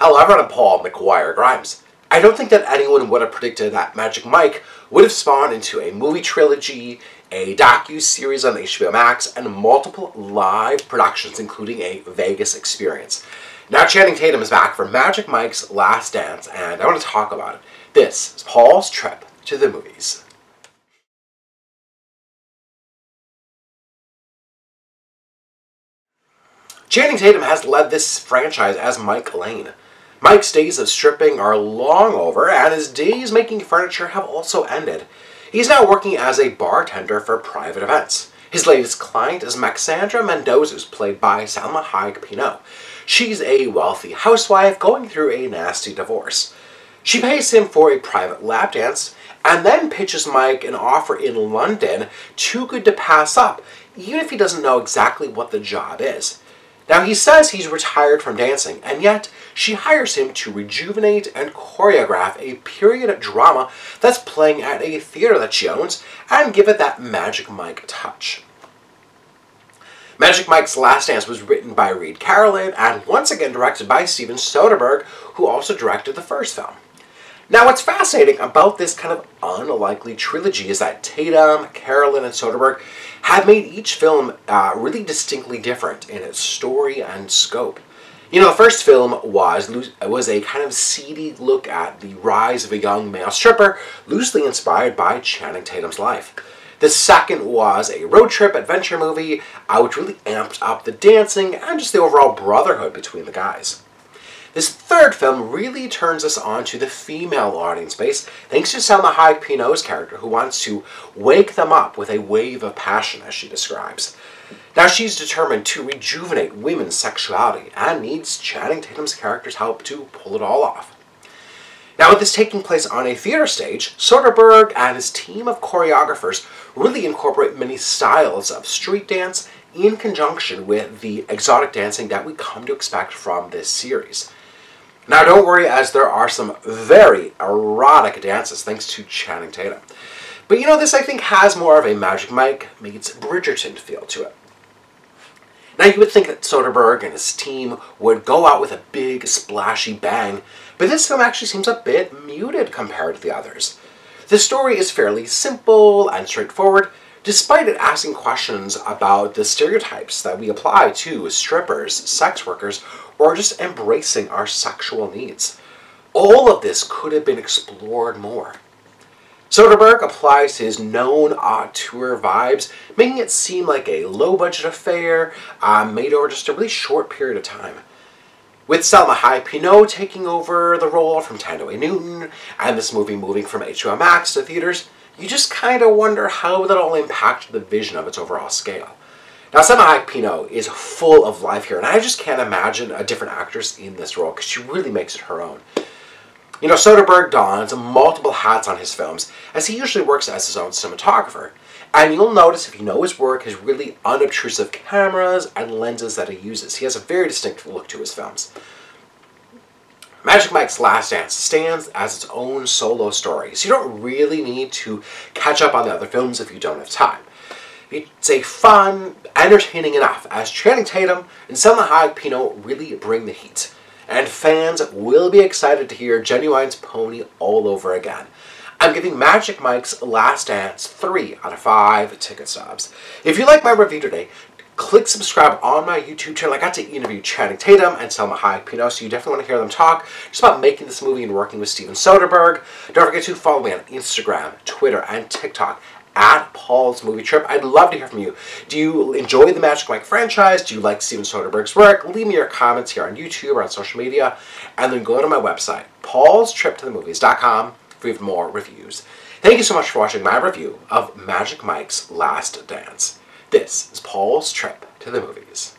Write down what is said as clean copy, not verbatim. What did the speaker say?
However, I'm Paul McGuire Grimes. I don't think that anyone would have predicted that Magic Mike would have spawned into a movie trilogy, a docu-series on HBO Max, and multiple live productions, including a Vegas experience. Now Channing Tatum is back for Magic Mike's Last Dance, and I want to talk about it. This is Paul's trip to the movies. Channing Tatum has led this franchise as Mike Lane. Mike's days of stripping are long over, and his days making furniture have also ended. He's now working as a bartender for private events. His latest client is Maxandra Mendoza, who's played by Salma Hayek Pinault. She's a wealthy housewife going through a nasty divorce. She pays him for a private lap dance, and then pitches Mike an offer in London too good to pass up, even if he doesn't know exactly what the job is. Now, he says he's retired from dancing, and yet she hires him to rejuvenate and choreograph a period drama that's playing at a theater that she owns and give it that Magic Mike touch. Magic Mike's Last Dance was written by Reed Carolyn and once again directed by Steven Soderbergh, who also directed the first film. Now, what's fascinating about this kind of unlikely trilogy is that Tatum, Carolyn, and Soderbergh have made each film really distinctly different in its story and scope. You know, the first film was a kind of seedy look at the rise of a young male stripper, loosely inspired by Channing Tatum's life. The second was a road trip adventure movie, which really amped up the dancing and just the overall brotherhood between the guys. This third film really turns us on to the female audience base, thanks to Salma Hayek Pinault's character, who wants to wake them up with a wave of passion, as she describes. Now, she's determined to rejuvenate women's sexuality and needs Channing Tatum's character's help to pull it all off. Now, with this taking place on a theater stage, Soderbergh and his team of choreographers really incorporate many styles of street dance in conjunction with the exotic dancing that we come to expect from this series. Now, don't worry, as there are some very erotic dances thanks to Channing Tatum. But you know, this I think has more of a Magic Mike meets Bridgerton feel to it. Now, you would think that Soderbergh and his team would go out with a big, splashy bang, but this film actually seems a bit muted compared to the others. The story is fairly simple and straightforward, despite it asking questions about the stereotypes that we apply to strippers, sex workers, or just embracing our sexual needs. All of this could have been explored more. Soderbergh applies his known auteur vibes, making it seem like a low-budget affair made over just a really short period of time. With Salma Hayek Pinault taking over the role from Thandwe Newton, and this movie moving from HBO Max to theaters, you just kind of wonder how that all impacted the vision of its overall scale. Now, Salma Hayek Pinault is full of life here, and I just can't imagine a different actress in this role, because she really makes it her own. You know, Soderbergh dons multiple hats on his films, as he usually works as his own cinematographer. And you'll notice, if you know his work, his really unobtrusive cameras and lenses that he uses. He has a very distinctive look to his films. Magic Mike's Last Dance stands as its own solo story, so you don't really need to catch up on the other films if you don't have time. It's a fun, entertaining enough, as Channing Tatum and Salma Hayek Pinault really bring the heat. And fans will be excited to hear Genuine's Pony all over again. I'm giving Magic Mike's Last Dance 3 out of 5 ticket stubs. If you like my review today, click subscribe on my YouTube channel. I got to interview Channing Tatum and Salma Hayek Pinault, so you definitely want to hear them talk just about making this movie and working with Steven Soderbergh. Don't forget to follow me on Instagram, Twitter, and TikTok at Paul's Movie Trip. I'd love to hear from you. Do you enjoy the Magic Mike franchise? Do you like Steven Soderbergh's work? Leave me your comments here on YouTube or on social media, and then go to my website, paulstriptothemovies.com, for even more reviews. Thank you so much for watching my review of Magic Mike's Last Dance. This is Paul's Trip to the Movies.